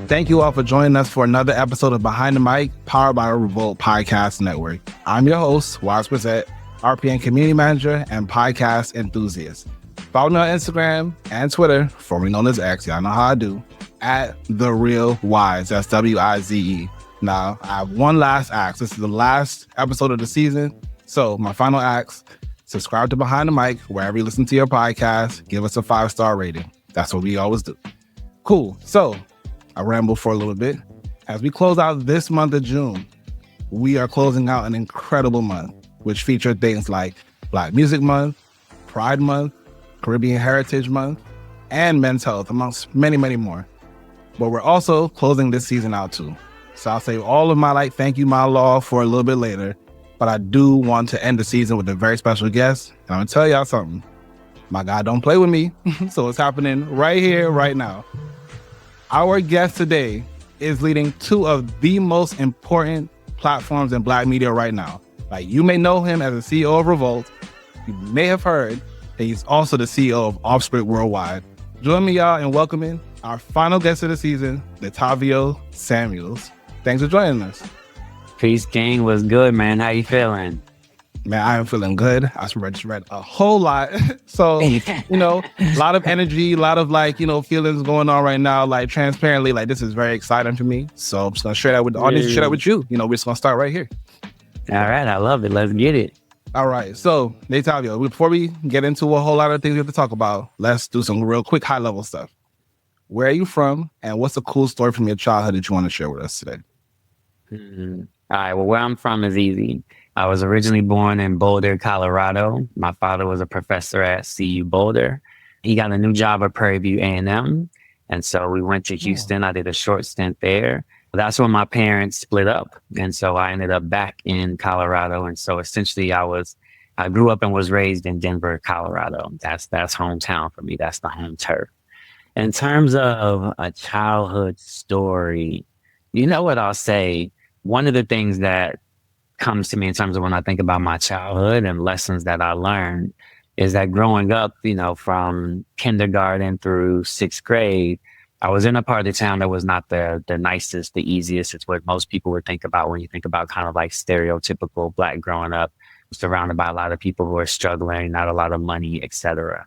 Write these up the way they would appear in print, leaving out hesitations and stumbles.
Thank you all for joining us for another episode of Behind the Mic, powered by the REVOLT Podcast Network. I'm your host, Waz Brissett, RPN Community Manager and Podcast Enthusiast. Follow me on Instagram and Twitter, formerly known as X, y'all know how I do, at The Real Wise, that's W-I-Z-E. Now, I have one last ask. This is the last episode of the season. So my final ask, subscribe to Behind the Mic, wherever you listen to your podcast, give us a 5-star rating. That's what we always do. Cool. So I rambled for a little bit. As we close out this month of June, we are closing out an incredible month, which featured things like Black Music Month, Pride Month, Caribbean Heritage Month, and Men's Health, amongst many, many more. But we're also closing this season out too. So I'll save all of my thank you, my law for a little bit later. But I do want to end the season with a very special guest. And I'm gonna tell y'all something. My guy don't play with me. So it's happening right here, right now. Our guest today is leading two of the most important platforms in Black media right now. Like, you may know him as the CEO of REVOLT. You may have heard that he's also the CEO of Offscript Worldwide. Join me, y'all, in welcoming our final guest of the season, Detavio Samuels. Thanks for joining us. Peace, King. What's good, man? How you feeling? Man, I am feeling good. I just read a whole lot. So, a lot of energy, a lot of feelings going on right now. Like, transparently, this is very exciting for me. So I'm just going to share that with the audience, share that with you. We're just going to start right here. All right. I love it. Let's get it. All right. So, Detavio, before we get into a whole lot of things we have to talk about, let's do some real quick high level stuff. Where are you from? And what's a cool story from your childhood that you want to share with us today? All right. Well, where I'm from is easy. I was originally born in Boulder, Colorado. My father was a professor at CU Boulder. He got a new job at Prairie View A&M. And so we went to Houston. I did a short stint there. That's when my parents split up. And so I ended up back in Colorado. And so essentially I grew up and was raised in Denver, Colorado. That's hometown for me. That's the home turf. In terms of a childhood story, you know what I'll say? One of the things that comes to me in terms of when I think about my childhood and lessons that I learned is that growing up, from kindergarten through 6th grade, I was in a part of the town that was not the nicest, the easiest. It's what most people would think about when you think about kind of like stereotypical Black growing up, surrounded by a lot of people who are struggling, not a lot of money, etc.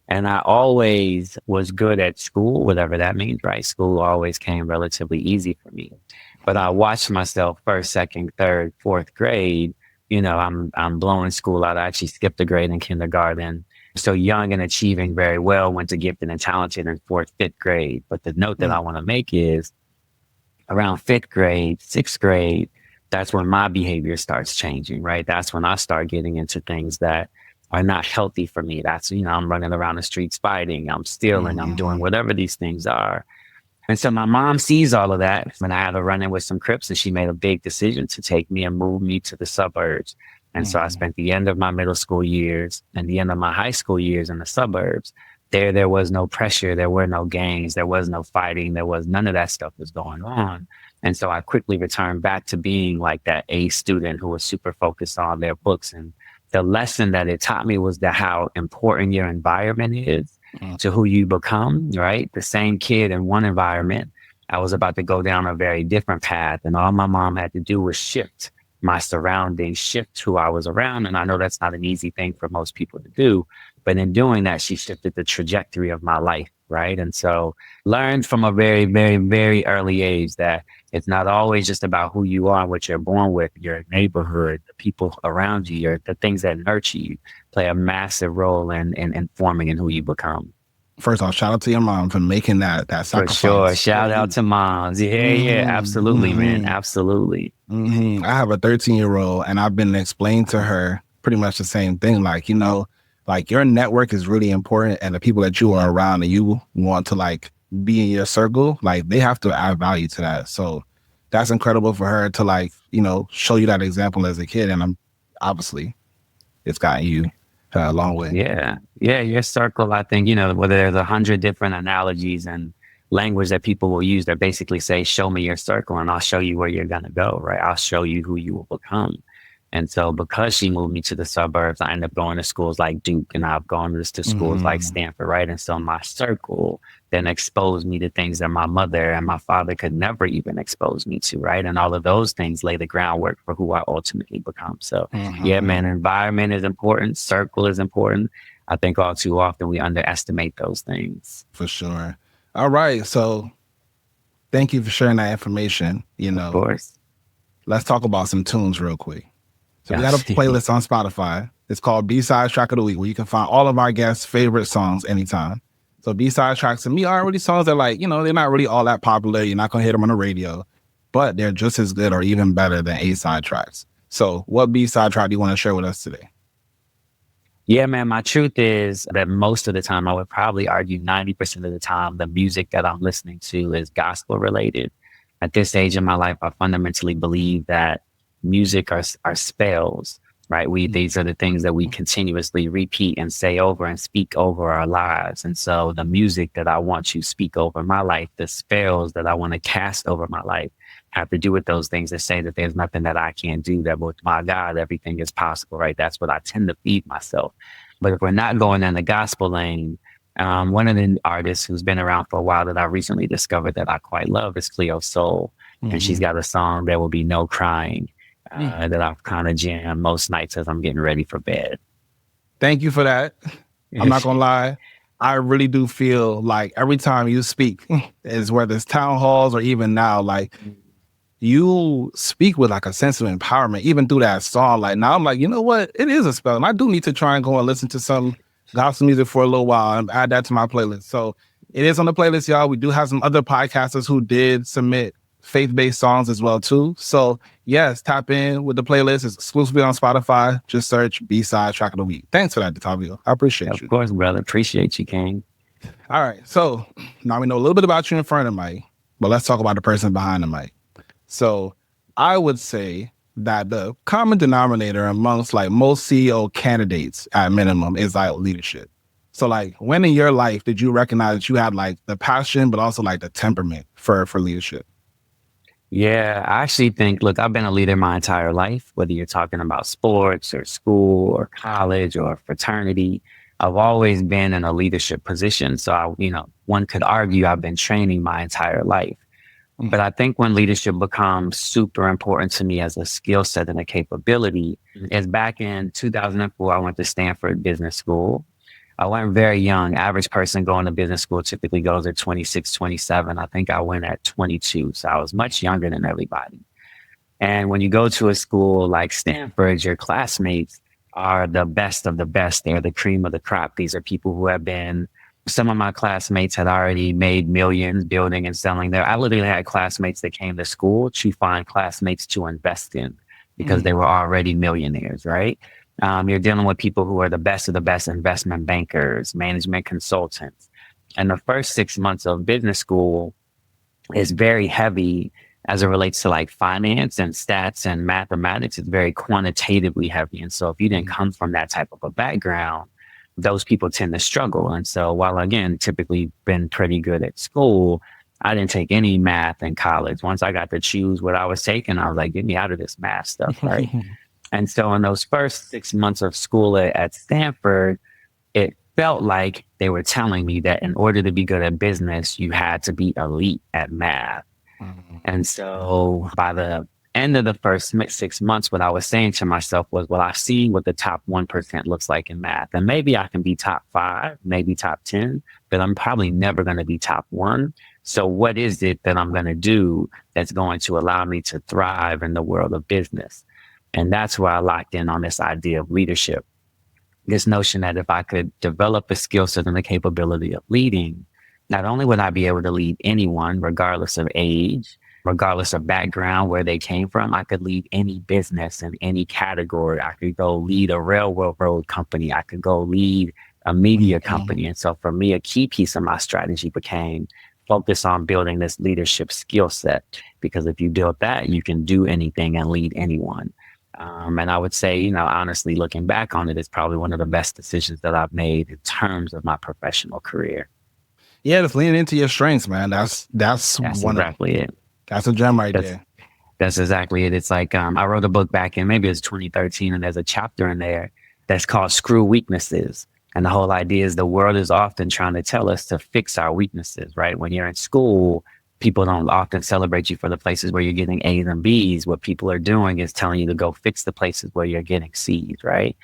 And I always was good at school, whatever that means, right? School always came relatively easy for me. But I watched myself 1st, 2nd, 3rd, 4th grade. I'm blowing school out. I actually skipped a grade in kindergarten. So young and achieving very well, went to gifted and talented in 4th, 5th grade. But the note that I want to make is around 5th grade, 6th grade, that's when my behavior starts changing, right? That's when I start getting into things that are not healthy for me. That's, I'm running around the streets fighting, I'm stealing, I'm doing whatever these things are. And so my mom sees all of that when I had a run-in with some Crips, and she made a big decision to take me and move me to the suburbs. And so I spent the end of my middle school years and the end of my high school years in the suburbs. There was no pressure. There were no gangs. There was no fighting. There was none of that stuff was going on. And so I quickly returned back to being like that A student who was super focused on their books. And the lesson that it taught me was that how important your environment is to who you become, right? The same kid in one environment, I was about to go down a very different path. And all my mom had to do was shift my surroundings, shift who I was around. And I know that's not an easy thing for most people to do. But in doing that, she shifted the trajectory of my life, right? And so learned from a very, very, very early age that it's not always just about who you are, what you're born with, your neighborhood, the people around you, the things that nurture you play a massive role in forming and who you become. First off, shout out to your mom for making that sacrifice. For sure. Shout out to moms. Yeah, absolutely, man. Absolutely. I have a 13-year-old and I've been explaining to her pretty much the same thing. Your network is really important, and the people that you are around and you want to be in your circle, they have to add value to that. So that's incredible for her to show you that example as a kid. And obviously it's gotten you a long way. Yeah. Your circle, I think, whether there's 100 different analogies and language that people will use that basically say, show me your circle and I'll show you where you're going to go, right? I'll show you who you will become. And so because she moved me to the suburbs, I ended up going to schools like Duke, and I've gone to schools like Stanford, right? And so my circle then exposed me to things that my mother and my father could never even expose me to, right? And all of those things lay the groundwork for who I ultimately become. So yeah, man, environment is important. Circle is important. I think all too often we underestimate those things. For sure. All right. So thank you for sharing that information. Of course. Let's talk about some tunes real quick. So we got a playlist on Spotify. It's called B-Sides Track of the Week, where you can find all of our guests' favorite songs anytime. So B-Side tracks to me are already songs that like, they're not really all that popular. You're not going to hear them on the radio, but they're just as good or even better than A-side tracks. So what B-side track do you want to share with us today? Yeah, man, my truth is that most of the time, I would probably argue 90% of the time, the music that I'm listening to is gospel related. At this stage in my life, I fundamentally believe that music are spells, right? These are the things that we continuously repeat and say over and speak over our lives. And so the music that I want to speak over my life, the spells that I want to cast over my life, have to do with those things that say that there's nothing that I can't do, that with my God, everything is possible, right? That's what I tend to feed myself. But if we're not going in the gospel lane, one of the artists who's been around for a while that I recently discovered that I quite love is Cleo Sol. And she's got a song, There Will Be No Crying, that I've kind of jammed most nights as I'm getting ready for bed. Thank you for that. I'm not going to lie. I really do feel like every time you speak, is whether it's town halls or even now, like you speak with like a sense of empowerment, even through that song. Like now I'm like, you know what? It is a spell. And I do need to try and go and listen to some gospel music for a little while and add that to my playlist. So it is on the playlist, y'all. We do have some other podcasters who did submit faith-based songs as well too. So yes, tap in with the playlist. It's exclusively on Spotify. Just search B-Side Track of the Week. Thanks for that, Detavio. I appreciate you. Of course, brother. Appreciate you, King. All right. So now we know a little bit about you in front of the mic, but let's talk about the person behind the mic. So I would say that the common denominator amongst like most CEO candidates at minimum is like leadership. So like when in your life did you recognize that you had like the passion, but also like the temperament for leadership? Yeah, I actually think, look, I've been a leader my entire life, whether you're talking about sports or school or college or fraternity. I've always been in a leadership position. So, one could argue I've been training my entire life. But I think when leadership becomes super important to me as a skill set and a capability is back in 2004, I went to Stanford Business School. I went very young. Average person going to business school typically goes at 26, 27. I think I went at 22. So I was much younger than everybody. And when you go to a school like Stanford, your classmates are the best of the best. They're the cream of the crop. These are people who have been, some of my classmates had already made millions building and selling there. I literally had classmates that came to school to find classmates to invest in because they were already millionaires, right? You're dealing with people who are the best of the best investment bankers, management consultants. And the first 6 months of business school is very heavy as it relates to like finance and stats and mathematics. It's very quantitatively heavy. And so if you didn't come from that type of a background, those people tend to struggle. And so while again, typically been pretty good at school, I didn't take any math in college. Once I got to choose what I was taking, I was like, get me out of this math stuff, right? And so in those first 6 months of school at Stanford, it felt like they were telling me that in order to be good at business, you had to be elite at math. And so by the end of the first 6 months, what I was saying to myself was, well, I've seen what the top 1% looks like in math. And maybe I can be top 5, maybe top 10, but I'm probably never going to be top 1. So what is it that I'm going to do that's going to allow me to thrive in the world of business? And that's where I locked in on this idea of leadership. This notion that if I could develop a skill set and the capability of leading, not only would I be able to lead anyone, regardless of age, regardless of background, where they came from, I could lead any business in any category. I could go lead a railroad company. I could go lead a media company. And so for me, a key piece of my strategy became focus on building this leadership skill set, because if you build that, you can do anything and lead anyone. And I would say, honestly, looking back on it, it's probably one of the best decisions that I've made in terms of my professional career. Yeah, just leaning into your strengths, man. That's exactly it. That's a gem right there. That's exactly it. It's like, I wrote a book back in maybe it's 2013, and there's a chapter in there that's called Screw Weaknesses. And the whole idea is the world is often trying to tell us to fix our weaknesses, right? When you're in school, people don't often celebrate you for the places where you're getting A's and B's. What people are doing is telling you to go fix the places where you're getting C's, right?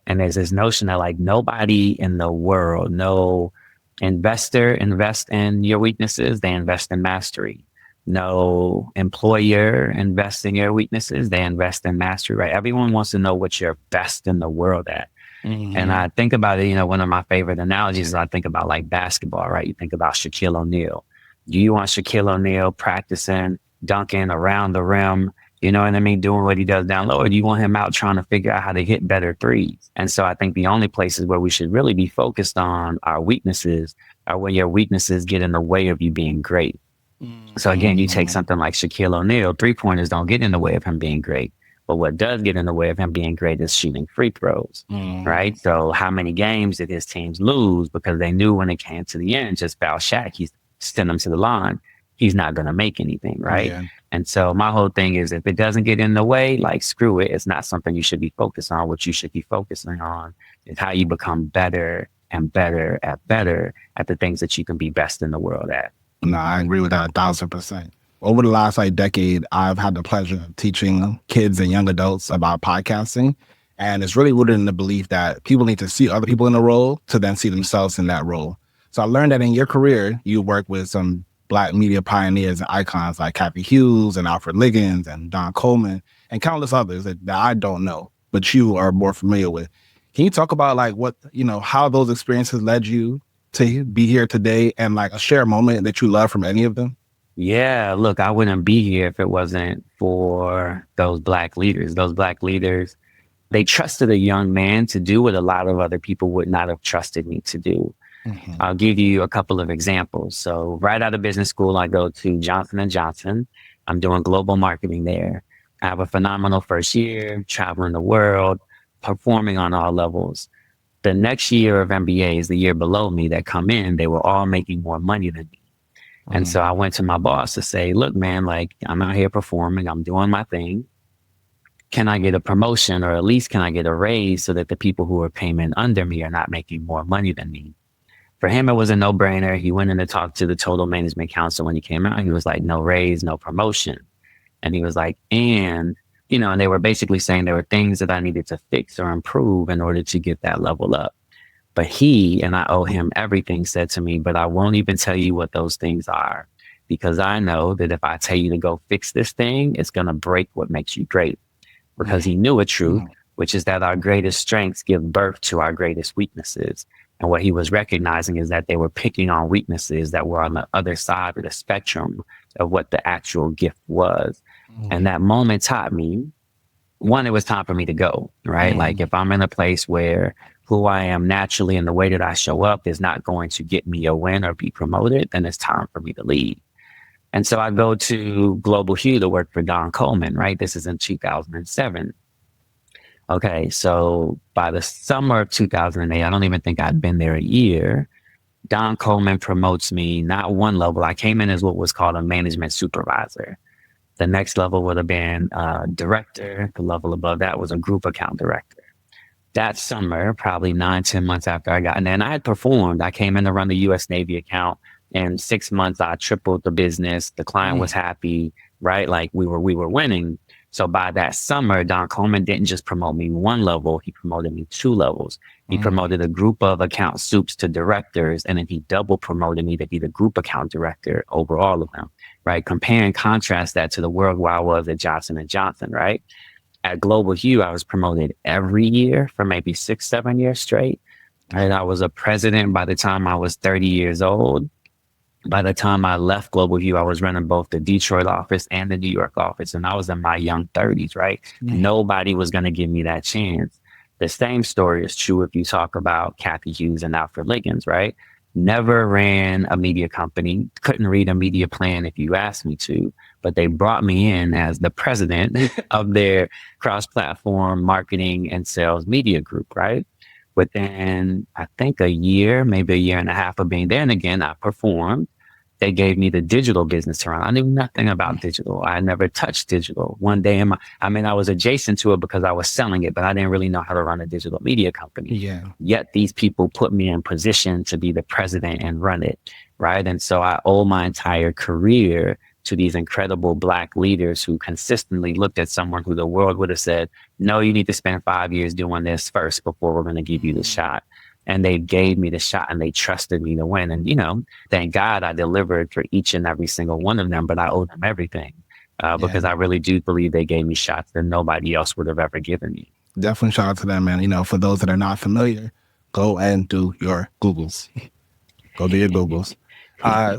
And there's this notion that like nobody in the world, no investor invest in your weaknesses, they invest in mastery. No employer invests in your weaknesses, they invest in mastery, right? Everyone wants to know what you're best in the world at. And I think about it, one of my favorite analogies is I think about like basketball, right? You think about Shaquille O'Neal. Do you want Shaquille O'Neal practicing, dunking around the rim, you know what I mean, doing what he does down low? Or do you want him out trying to figure out how to hit better threes? And so I think the only places where we should really be focused on our weaknesses are when your weaknesses get in the way of you being great. So again, you take something like Shaquille O'Neal, 3-pointers don't get in the way of him being great. But what does get in the way of him being great is shooting free throws, right? So how many games did his teams lose because they knew when it came to the end, just foul Shaq, he's send him to the line, he's not going to make anything, right? Yeah. And so my whole thing is if it doesn't get in the way, like screw it. It's not something you should be focused on. What you should be focusing on is how you become better and better at the things that you can be best in the world at. No, I agree with that 1,000%. Over the last decade, I've had the pleasure of teaching kids and young adults about podcasting. And it's really rooted in the belief that people need to see other people in a role to then see themselves in that role. So I learned that in your career, you work with some Black media pioneers and icons like Cathy Hughes and Alfred Liggins and Don Coleman and countless others that I don't know, but you are more familiar with. Can you talk about like what, how those experiences led you to be here today and like a shared moment that you love from any of them? Yeah, look, I wouldn't be here if it wasn't for those Black leaders. Those Black leaders, they trusted a young man to do what a lot of other people would not have trusted me to do. I'll give you a couple of examples. So right out of business school, I go to Johnson & Johnson. I'm doing global marketing there. I have a phenomenal first year, traveling the world, performing on all levels. The next year of MBA is the year below me that come in. They were all making more money than me. And so I went to my boss to say, look, man, like I'm out here performing. I'm doing my thing. Can I get a promotion or at least can I get a raise so that the people who are paying under me are not making more money than me? For him, it was a no-brainer. He went in to talk to the total management council when he came out. He was like, no raise, no promotion. And he was like, and they were basically saying there were things that I needed to fix or improve in order to get that level up. But he, and I owe him everything, said to me, but I won't even tell you what those things are because I know that if I tell you to go fix this thing, it's going to break what makes you great. Because he knew a truth, which is that our greatest strengths give birth to our greatest weaknesses. And what he was recognizing is that they were picking on weaknesses that were on the other side of the spectrum of what the actual gift was. And that moment taught me, one, it was time for me to go, right? Like if I'm in a place where who I am naturally and the way that I show up is not going to get me a win or be promoted, then it's time for me to leave. And so I go to Global Hughes to work for Don Coleman, right? This is in 2007. Okay, so by the summer of 2008, I don't even think I'd been there a year. Don Coleman promotes me not one level. I came in as what was called a management supervisor. The next level would have been director. The level above that was a group account director. That summer, probably 9-10 months after I got, and then I had performed. I came in to run the U.S. Navy account. In 6 months, I tripled the business. The client was happy, right? Like we were winning. So by that summer, Don Coleman didn't just promote me one level. He promoted me 2 levels. He promoted a group of account soups to directors, and then he double promoted me to be the group account director over all of them, right? Compare and contrast that to the world where I was at Johnson & Johnson, right? At Global Hughes, I was promoted every year for maybe 6-7 years straight. Right? I was a president by the time I was 30 years old. By the time I left Global Hughes, I was running both the Detroit office and the New York office, and I was in my young 30s, right? Nobody was going to give me that chance. The same story is true if you talk about Cathy Hughes and Alfred Liggins, right? Never ran a media company, couldn't read a media plan if you asked me to, but they brought me in as the president of their cross-platform marketing and sales media group, right? Within, I think, a year, maybe a year and a half of being there, and again, I performed. they gave me the digital business to run. I knew nothing about digital. I never touched digital. One day I was adjacent to it because I was selling it, but I didn't really know how to run a digital media company. Yeah. Yet these people put me in position to be the president and run it. Right. And so I owe my entire career to these incredible Black leaders who consistently looked at someone who the world would have said, no, you need to spend 5 years doing this first before we're going to give you the shot. And they gave me the shot and they trusted me to win. And, thank God I delivered for each and every single one of them, but I owe them everything because I really do believe they gave me shots that nobody else would have ever given me. Definitely shout out to them, man. For those that are not familiar, go and do your Googles. Go do your Googles.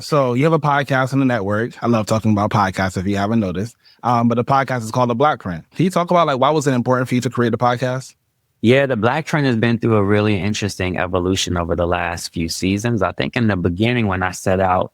So you have a podcast on the network. I love talking about podcasts if you haven't noticed. But the podcast is called The Blackprint. Can you talk about why was it important for you to create a podcast? Yeah, the Blackprint has been through a really interesting evolution over the last few seasons. I think in the beginning when I set out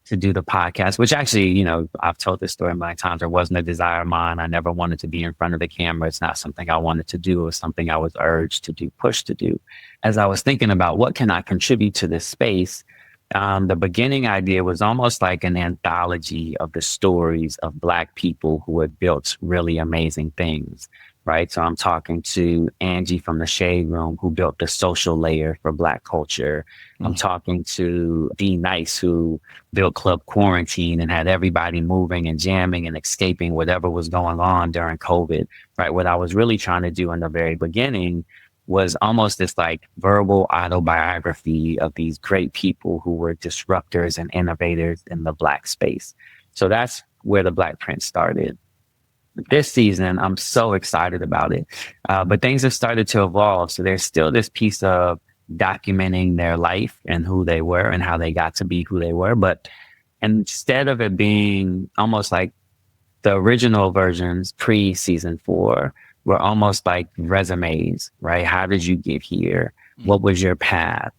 to do the podcast, which actually, I've told this story many times, there wasn't a desire of mine. I never wanted to be in front of the camera. It's not something I wanted to do. It was something I was urged to do, pushed to do. As I was thinking about what can I contribute to this space, the beginning idea was almost like an anthology of the stories of Black people who had built really amazing things. Right. So I'm talking to Angie from the Shade Room, who built the social layer for Black culture. I'm talking to D Nice, who built Club Quarantine and had everybody moving and jamming and escaping whatever was going on during COVID. Right. What I was really trying to do in the very beginning was almost this verbal autobiography of these great people who were disruptors and innovators in the Black space. So that's where the Blackprint started. This season, I'm so excited about it. But things have started to evolve. So there's still this piece of documenting their life and who they were and how they got to be who they were. But instead of it being almost like the original versions pre-season 4 were almost like resumes, right? How did you get here? What was your path?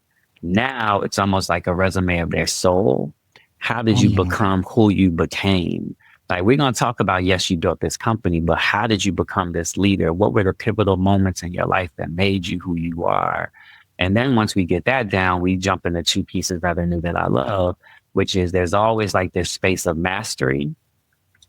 Now it's almost like a resume of their soul. How did you become who you became? We're going to talk about, yes, you built this company, but how did you become this leader? What were the pivotal moments in your life that made you who you are? And then once we get that down, we jump into 2 pieces rather new that I love, which is there's always this space of mastery.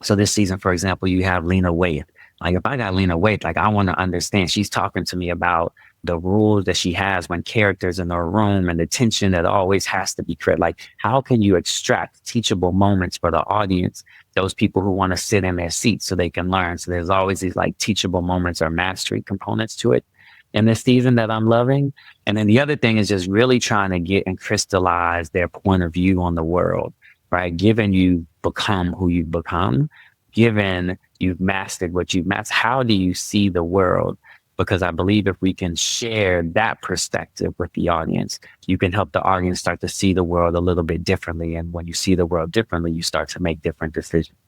So this season, for example, you have Lena Waithe. If I got Lena Waithe, I want to understand. She's talking to me about the rules that she has when characters in her room and the tension that always has to be created. How can you extract teachable moments for the audience, those people who want to sit in their seats so they can learn? So there's always these teachable moments or mastery components to it in this season that I'm loving. And then the other thing is just really trying to get and crystallize their point of view on the world, right? Given you become who you've become, given you've mastered what you've mastered, how do you see the world? Because I believe if we can share that perspective with the audience, you can help the audience start to see the world a little bit differently. And when you see the world differently, you start to make different decisions.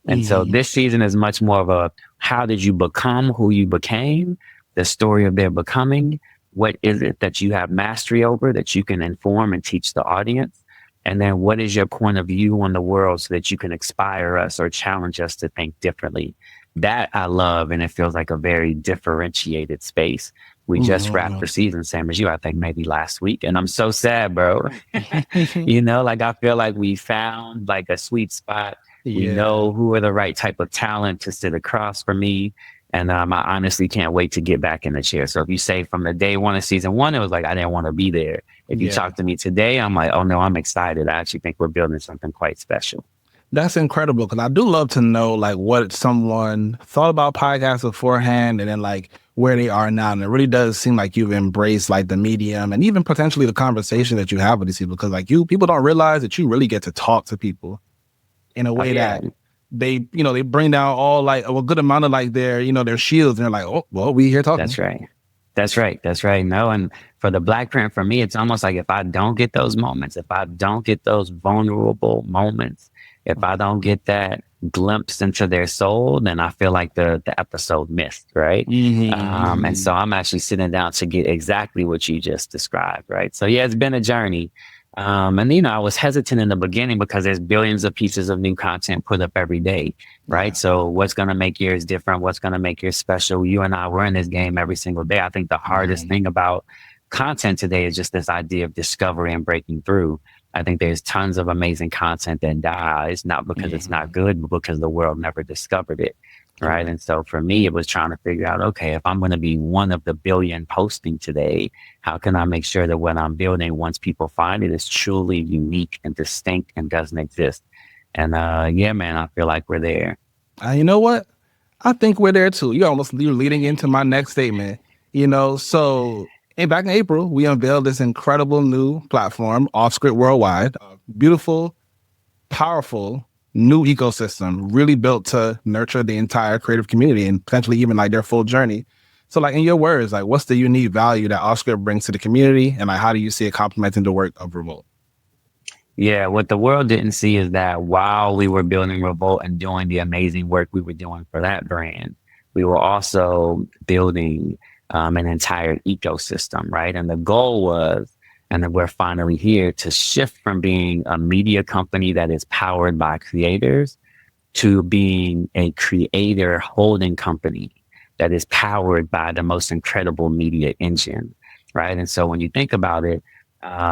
And so this season is much more of a, how did you become who you became? The story of their becoming. What is it that you have mastery over that you can inform and teach the audience? And then what is your point of view on the world so that you can inspire us or challenge us to think differently? That I love, and it feels like a very differentiated space. We just wrapped the season, same as you, I think maybe last week. And I'm so sad, bro. I feel like we found a sweet spot. Yeah. We know who are the right type of talent to sit across from me. And I honestly can't wait to get back in the chair. So if you say from the day 1 of season 1, it was I didn't want to be there. If you talk to me today, I'm oh no, I'm excited. I actually think we're building something quite special. That's incredible, because I do love to know what someone thought about podcasts beforehand and then where they are now. And it really does seem like you've embraced the medium and even potentially the conversation that you have with these people, because people don't realize that you really get to talk to people in a way that they bring down all a good amount of their shields, and they're oh, well, we here talking. That's right. No, and for the Blackprint, for me, it's almost if I don't get those moments, if I don't get those vulnerable moments, if I don't get that glimpse into their soul, then I feel like the episode missed, right? And so I'm actually sitting down to get exactly what you just described, right? So yeah, it's been a journey. And I was hesitant in the beginning because there's billions of pieces of new content put up every day, right? Yeah. So what's going to make yours different? What's going to make yours special? You and I, we're in this game every single day. I think the hardest thing about content today is just this idea of discovery and breaking through. I think there's tons of amazing content that dies, not because it's not good, but because the world never discovered it. Right. And so for me, it was trying to figure out, okay, if I'm going to be one of the billion posting today, how can I make sure that what I'm building, once people find it, is truly unique and distinct and doesn't exist? And yeah, man, I feel like we're there. You know what? I think we're there too. You're leading into my next statement. So back in April, we unveiled this incredible new platform, Offscript Worldwide. Beautiful, powerful, new ecosystem, really built to nurture the entire creative community and potentially even like their full journey. So like in your words, like what's the unique value that Offscript brings to the community, and like how do you see it complementing the work of Revolt? Yeah, what the world didn't see is that while we were building Revolt and doing the amazing work we were doing for that brand, we were also building an entire ecosystem, right? And the goal was, and then we're finally here, to shift from being a media company that is powered by creators to being a creator holding company that is powered by the most incredible media engine, right? And so when you think about it,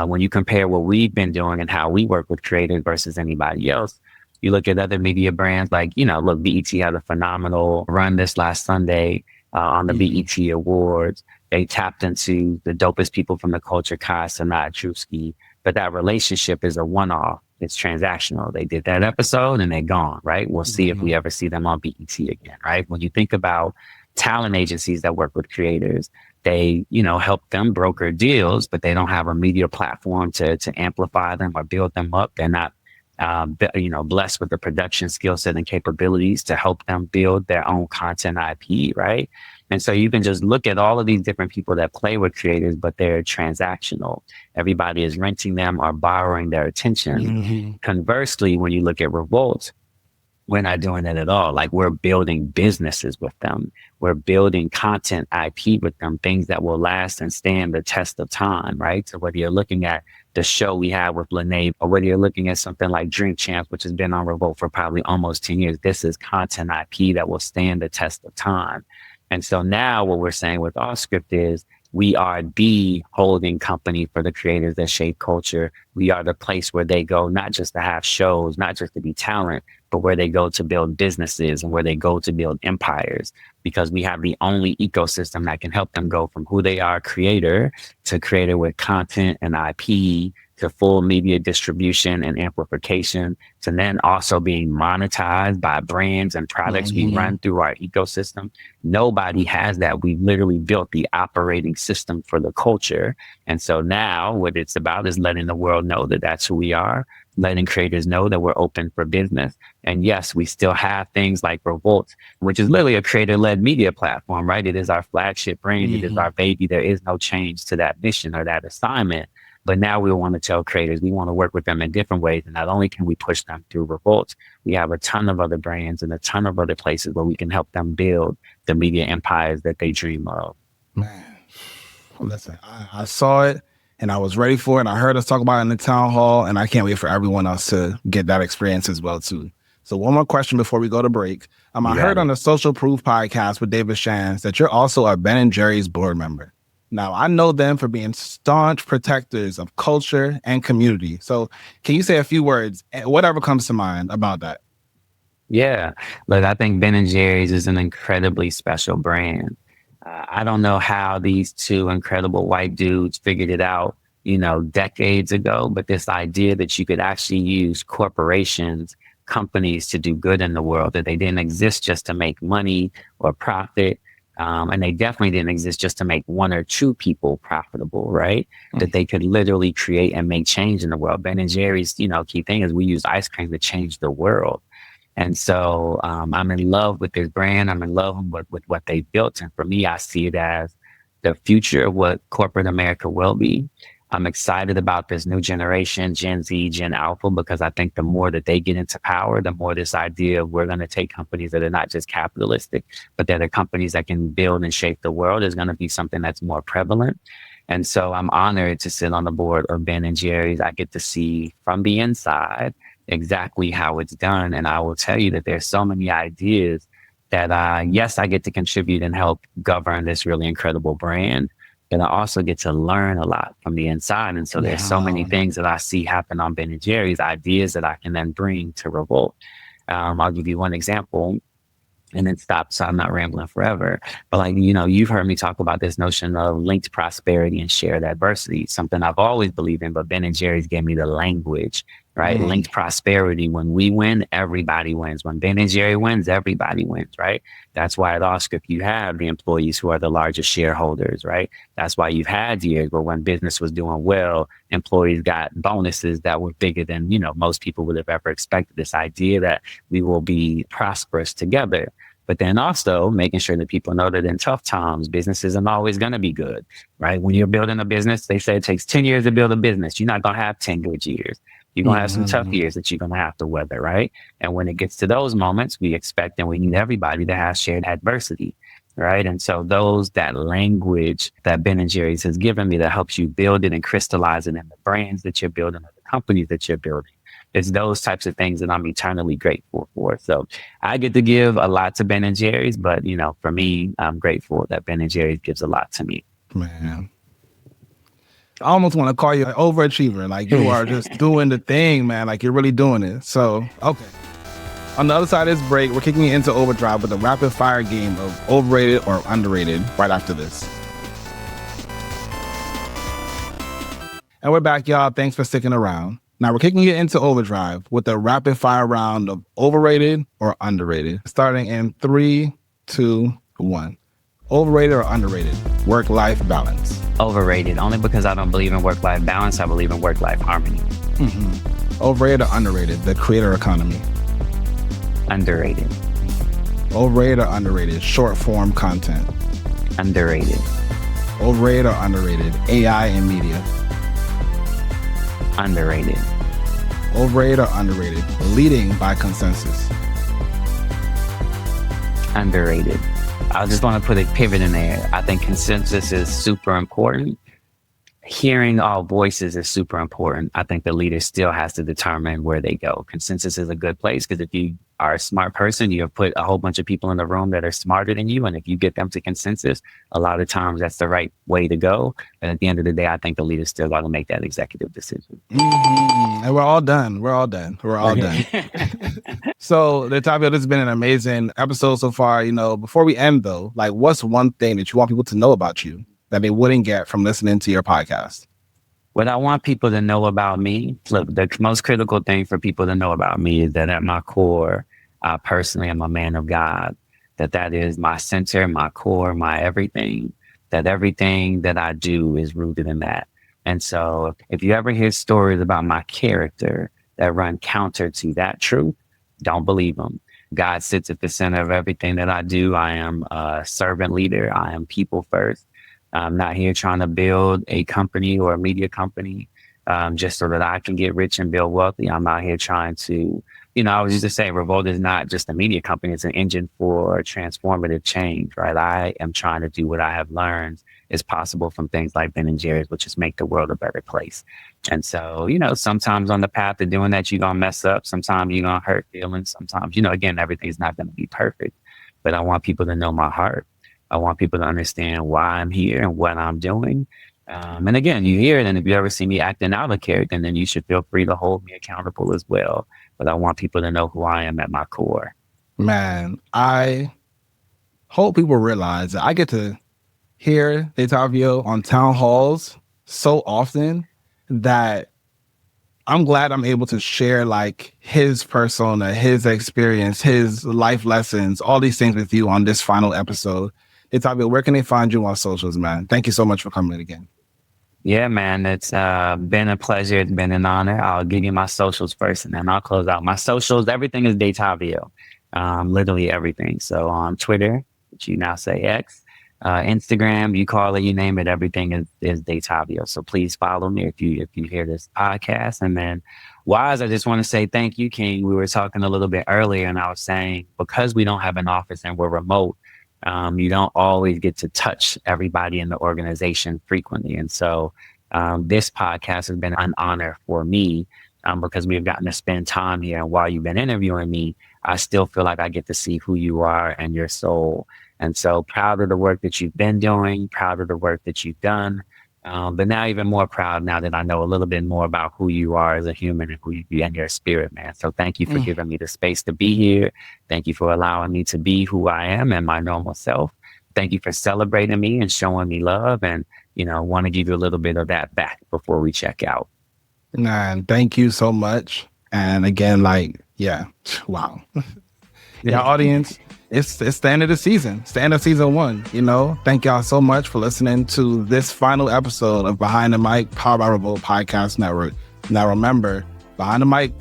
when you compare what we've been doing and how we work with creators versus anybody else, you look at other media brands like, look, BET had a phenomenal run this last Sunday on the BET Awards. They tapped into the dopest people from the culture, Kai, Sanat, Drewski, but that relationship is a one-off. It's transactional. They did that episode and they're gone, right? We'll see if we ever see them on BET again, right? When you think about talent agencies that work with creators, they, help them broker deals, but they don't have a media platform to amplify them or build them up. They're not, blessed with the production skill set and capabilities to help them build their own content IP, right? And so you can just look at all of these different people that play with creators, but they're transactional. Everybody is renting them or borrowing their attention. Conversely, when you look at Revolt, we're not doing that at all. Like, we're building businesses with them. We're building content IP with them, things that will last and stand the test of time, right? So whether you're looking at the show we have with Lene, or whether you're looking at something like Drink Champs, which has been on Revolt for probably almost 10 years, this is content IP that will stand the test of time. And so now what we're saying with Offscript is, we are the holding company for the creators that shape culture. We are the place where they go, not just to have shows, not just to be talent, but where they go to build businesses and where they go to build empires, because we have the only ecosystem that can help them go from who they are, creator, to creator with content and IP, to full media distribution and amplification, to then also being monetized by brands and products we run through our ecosystem. Nobody has that. We've literally built the operating system for the culture. And so now what it's about is letting the world know that that's who we are, letting creators know that we're open for business. And yes, we still have things like Revolt, which is literally a creator-led media platform, right? It is our flagship brand. It is our baby. There is no change to that mission or that assignment. But now we want to tell creators, we want to work with them in different ways. And not only can we push them through Revolt, we have a ton of other brands and a ton of other places where we can help them build the media empires that they dream of. Man, listen, I saw it and I was ready for it. I heard us talk about it in the town hall, and I can't wait for everyone else to get that experience as well, too. So one more question before we go to break. I heard on the Social Proof podcast with David Shands that you're also a Ben & Jerry's board member. Now, I know them for being staunch protectors of culture and community. So can you say a few words, whatever comes to mind about that? Yeah, look, I think Ben & Jerry's is an incredibly special brand. I don't know how these two incredible white dudes figured it out, decades ago, but this idea that you could actually use corporations, companies to do good in the world, that they didn't exist just to make money or profit. And they definitely didn't exist just to make one or two people profitable, right? That they could literally create and make change in the world. Ben & Jerry's, key thing is we use ice cream to change the world. And so I'm in love with this brand. I'm in love with what they built. And for me, I see it as the future of what corporate America will be. I'm excited about this new generation, Gen Z, Gen Alpha, because I think the more that they get into power, the more this idea of we're going to take companies that are not just capitalistic, but that are companies that can build and shape the world is going to be something that's more prevalent. And so I'm honored to sit on the board of Ben & Jerry's. I get to see from the inside exactly how it's done. And I will tell you that there's so many ideas that, yes, I get to contribute and help govern this really incredible brand. but I also get to learn a lot from the inside. And so there's so many things that I see happen on Ben and Jerry's, ideas that I can then bring to Revolt. I'll give you one example and then stop so I'm not rambling forever. But like, you've heard me talk about this notion of linked prosperity and shared adversity, something I've always believed in, but Ben and Jerry's gave me the language, right? Linked prosperity. When we win, everybody wins. When Ben and Jerry wins, everybody wins, right? That's why at Offscript you have the employees who are the largest shareholders, right? That's why you've had years where when business was doing well, employees got bonuses that were bigger than, most people would have ever expected. This idea that we will be prosperous together. But then also making sure that people know that in tough times, business isn't always going to be good, right? When you're building a business, they say it takes 10 years to build a business. You're not going to have 10 good years. You're going to have some tough years that you're going to have to weather, right? And when it gets to those moments, we expect and we need everybody to have shared adversity, right? And so that language that Ben and Jerry's has given me that helps you build it and crystallize it in the brands that you're building or the companies that you're building. It's those types of things that I'm eternally grateful for. So I get to give a lot to Ben and Jerry's, but for me, I'm grateful that Ben and Jerry's gives a lot to me. Man, I almost want to call you an overachiever. Like you are just doing the thing, man. Like you're really doing it. So, okay. On the other side of this break, we're kicking you into overdrive with a rapid fire game of overrated or underrated right after this. And we're back, y'all. Thanks for sticking around. Now we're kicking you into overdrive with a rapid fire round of overrated or underrated. Starting in 3, 2, 1. Overrated or underrated? Work-life balance. Overrated, only because I don't believe in work-life balance. I believe in work-life harmony. Overrated or underrated? The creator economy. Underrated. Overrated or underrated? Short-form content. Underrated. Overrated or underrated? AI and media. Underrated. Overrated or underrated? Leading by consensus. Underrated. I just want to put a pivot in there. I think consensus is super important. Hearing all voices is super important. I think the leader still has to determine where they go. Consensus is a good place because if you are a smart person, you have put a whole bunch of people in the room that are smarter than you. And if you get them to consensus, a lot of times that's the right way to go. But at the end of the day, I think the leader's still got to make that executive decision. And we're all done. So, Detavio, this has been an amazing episode so far. Before we end, though, like, what's one thing that you want people to know about you that they wouldn't get from listening to your podcast? What I want people to know about me, look, the most critical thing for people to know about me is that at my core, I personally am a man of God, that is my center, my core, my everything, that everything that I do is rooted in that. And so if you ever hear stories about my character that run counter to that truth, don't believe them. God sits at the center of everything that I do. I am a servant leader. I am people first. I'm not here trying to build a company or a media company just so that I can get rich and build wealthy. I'm out here trying to, I was used to say Revolt is not just a media company. It's an engine for transformative change, right? I am trying to do what I have learned is possible from things like Ben and Jerry's, which is make the world a better place. And so, sometimes on the path to doing that, you're going to mess up. Sometimes you're going to hurt feelings. Sometimes, again, everything's not going to be perfect, but I want people to know my heart. I want people to understand why I'm here and what I'm doing. And again, you hear it. And if you ever see me acting out of character, then you should feel free to hold me accountable as well. But I want people to know who I am at my core. Man, I hope people realize that I get to hear Detavio on town halls so often that I'm glad I'm able to share like his persona, his experience, his life lessons, all these things with you on this final episode. Detavio, where can they find you on socials, man? Thank you so much for coming again. Yeah, man, it's been a pleasure. It's been an honor. I'll give you my socials first and then I'll close out. My socials, everything is Detavio, literally everything. So on Twitter, which you now say X, Instagram, you call it, you name it, everything is Detavio. So please follow me if you hear this podcast. And then Wise, I just want to say thank you, King. We were talking a little bit earlier and I was saying, because we don't have an office and we're remote, you don't always get to touch everybody in the organization frequently. And so this podcast has been an honor for me because we've gotten to spend time here. And while you've been interviewing me, I still feel like I get to see who you are and your soul. And so proud of the work that you've been doing, proud of the work that you've done. But now even more proud now that I know a little bit more about who you are as a human and who you and your spirit, man. So thank you for giving me the space to be here. Thank you for allowing me to be who I am and my normal self. Thank you for celebrating me and showing me love. And, want to give you a little bit of that back before we check out. Man, thank you so much. And again, wow. Yeah, audience, it's the end of the season. It's the end of season 1. Thank y'all so much for listening to this final episode of Behind the Mic, powered by Revolt Podcast Network. Now remember, Behind the Mic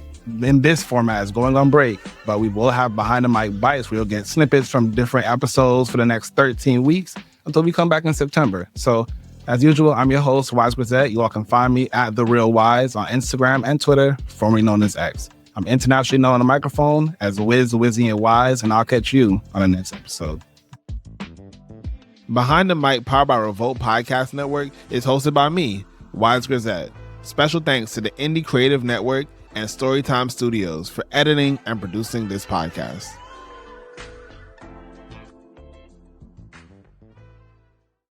in this format is going on break, but we will have Behind the Mic bites where you'll get snippets from different episodes for the next 13 weeks until we come back in September. So as usual, I'm your host, Wise Brissett. You all can find me at The Real Wise on Instagram and Twitter, formerly known as X. I'm internationally known on the microphone as Wiz, Wizzy, and Wise, and I'll catch you on the next episode. Behind the Mic, powered by Revolt Podcast Network, is hosted by me, Wise Brissett. Special thanks to the Indie Creative Network and Storytime Studios for editing and producing this podcast.